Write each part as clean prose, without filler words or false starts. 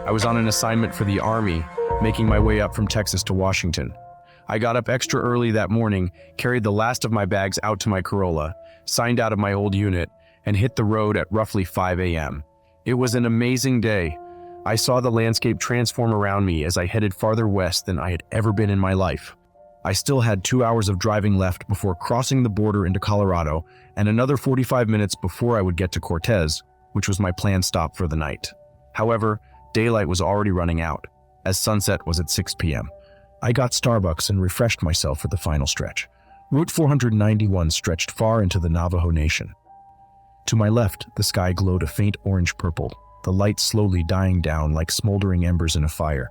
I was on an assignment for the Army, making my way up from Texas to Washington. I got up extra early that morning, carried the last of my bags out to my Corolla, signed out of my old unit, and hit the road at roughly 5 a.m. It was an amazing day. I saw the landscape transform around me as I headed farther west than I had ever been in my life. I still had 2 hours of driving left before crossing the border into Colorado, and another 45 minutes before I would get to Cortez, which was my planned stop for the night. However, daylight was already running out, as sunset was at 6 p.m. I got Starbucks and refreshed myself for the final stretch. Route 491 stretched far into the Navajo Nation. To my left, the sky glowed a faint orange-purple, the light slowly dying down like smoldering embers in a fire,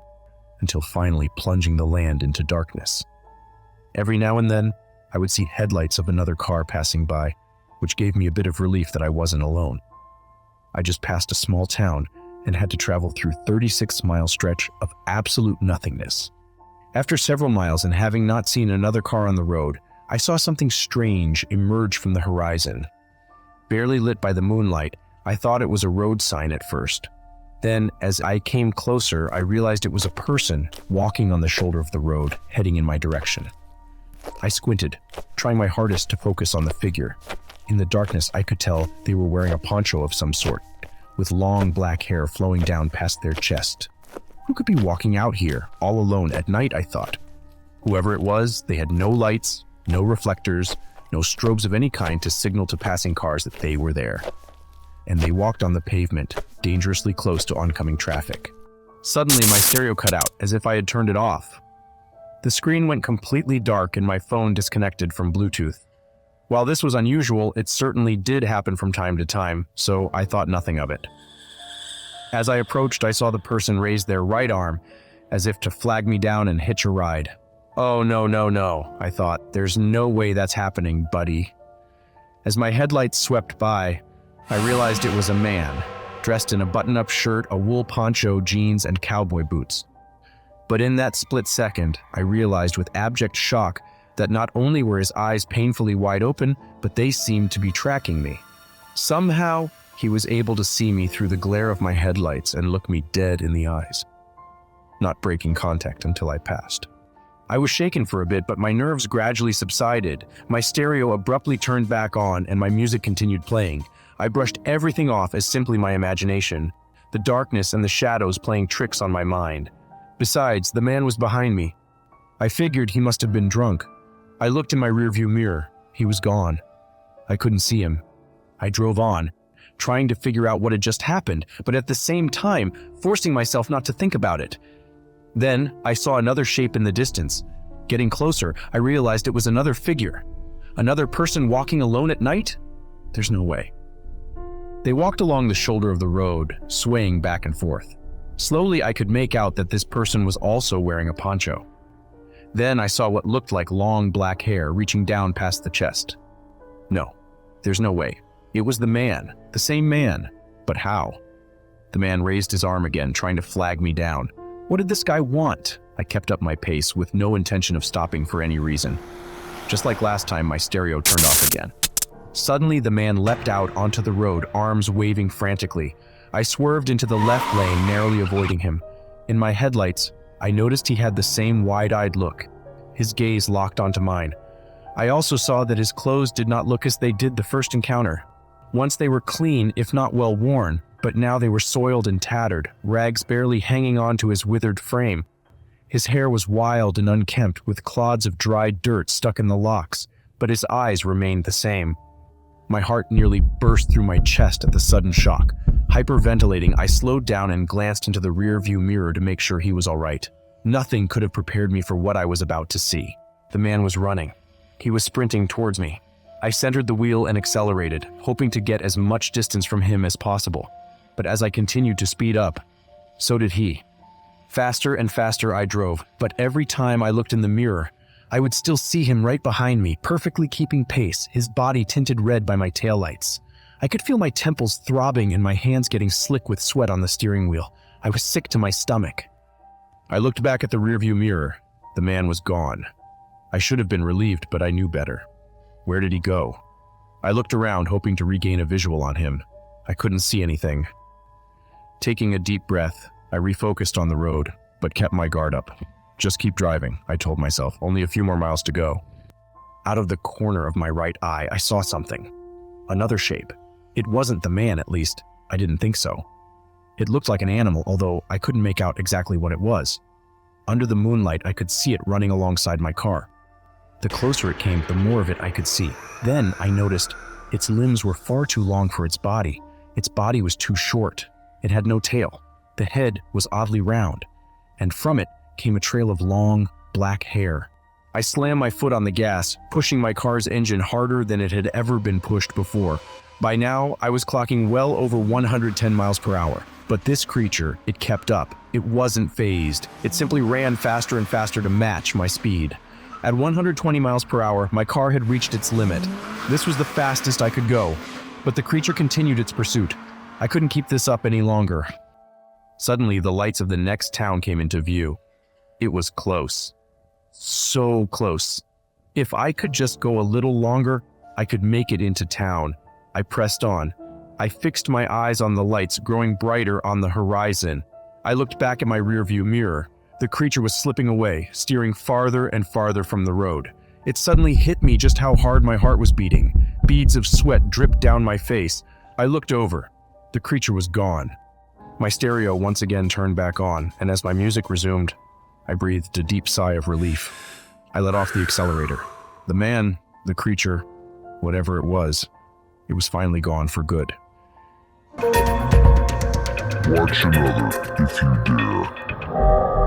until finally plunging the land into darkness. Every now and then, I would see headlights of another car passing by, which gave me a bit of relief that I wasn't alone. I just passed a small town and had to travel through a 36-mile stretch of absolute nothingness. After several miles and having not seen another car on the road, I saw something strange emerge from the horizon. Barely lit by the moonlight, I thought it was a road sign at first. Then, as I came closer, I realized it was a person walking on the shoulder of the road, heading in my direction. I squinted, trying my hardest to focus on the figure. In the darkness, I could tell they were wearing a poncho of some sort, with long black hair flowing down past their chest. Who could be walking out here, all alone at night, I thought. Whoever it was, they had no lights, no reflectors, no strobes of any kind to signal to passing cars that they were there. And they walked on the pavement, dangerously close to oncoming traffic. Suddenly, my stereo cut out, as if I had turned it off. The screen went completely dark and my phone disconnected from Bluetooth. While this was unusual, it certainly did happen from time to time, so I thought nothing of it. As I approached, I saw the person raise their right arm, as if to flag me down and hitch a ride. Oh, no, I thought. There's no way that's happening, buddy. As my headlights swept by, I realized it was a man, dressed in a button-up shirt, a wool poncho, jeans, and cowboy boots. But in that split second, I realized with abject shock that not only were his eyes painfully wide open, but they seemed to be tracking me. Somehow, he was able to see me through the glare of my headlights and look me dead in the eyes, not breaking contact until I passed. I was shaken for a bit, but my nerves gradually subsided. My stereo abruptly turned back on and my music continued playing. I brushed everything off as simply my imagination, the darkness and the shadows playing tricks on my mind. Besides, the man was behind me. I figured he must have been drunk. I looked in my rearview mirror. He was gone. I couldn't see him. I drove on, trying to figure out what had just happened, but at the same time, forcing myself not to think about it. Then, I saw another shape in the distance. Getting closer, I realized it was another figure. Another person walking alone at night? There's no way. They walked along the shoulder of the road, swaying back and forth. Slowly, I could make out that this person was also wearing a poncho. Then I saw what looked like long black hair reaching down past the chest. No, there's no way. It was the man, the same man. But how? The man raised his arm again, trying to flag me down. What did this guy want? I kept up my pace with no intention of stopping for any reason. Just like last time, my stereo turned off again. Suddenly, the man leapt out onto the road, arms waving frantically. I swerved into the left lane, narrowly avoiding him. In my headlights, I noticed he had the same wide-eyed look, his gaze locked onto mine. I also saw that his clothes did not look as they did the first encounter. Once they were clean, if not well worn, but now they were soiled and tattered, rags barely hanging onto his withered frame. His hair was wild and unkempt, with clods of dried dirt stuck in the locks, but his eyes remained the same. My heart nearly burst through my chest at the sudden shock. Hyperventilating, I slowed down and glanced into the rearview mirror to make sure he was all right. Nothing could have prepared me for what I was about to see. The man was running. He was sprinting towards me. I centered the wheel and accelerated, hoping to get as much distance from him as possible. But as I continued to speed up, so did he. Faster and faster I drove, but every time I looked in the mirror, I would still see him right behind me, perfectly keeping pace, his body tinted red by my taillights. I could feel my temples throbbing and my hands getting slick with sweat on the steering wheel. I was sick to my stomach. I looked back at the rearview mirror. The man was gone. I should have been relieved, but I knew better. Where did he go? I looked around, hoping to regain a visual on him. I couldn't see anything. Taking a deep breath, I refocused on the road, but kept my guard up. Just keep driving, I told myself, only a few more miles to go. Out of the corner of my right eye, I saw something. Another shape. It wasn't the man, at least. I didn't think so. It looked like an animal, although I couldn't make out exactly what it was. Under the moonlight, I could see it running alongside my car. The closer it came, the more of it I could see. Then I noticed its limbs were far too long for its body. Its body was too short. It had no tail. The head was oddly round, and from it came a trail of long, black hair. I slammed my foot on the gas, pushing my car's engine harder than it had ever been pushed before. By now, I was clocking well over 110 miles per hour. But this creature, it kept up. It wasn't phased. It simply ran faster and faster to match my speed. At 120 miles per hour, my car had reached its limit. This was the fastest I could go. But the creature continued its pursuit. I couldn't keep this up any longer. Suddenly, the lights of the next town came into view. It was close. So close. If I could just go a little longer, I could make it into town. I pressed on. I fixed my eyes on the lights growing brighter on the horizon. I looked back at my rearview mirror. The creature was slipping away, steering farther and farther from the road. It suddenly hit me just how hard my heart was beating. Beads of sweat dripped down my face. I looked over. The creature was gone. My stereo once again turned back on, and as my music resumed, I breathed a deep sigh of relief. I let off the accelerator. The man, the creature, whatever it was finally gone for good. Watch another if you dare.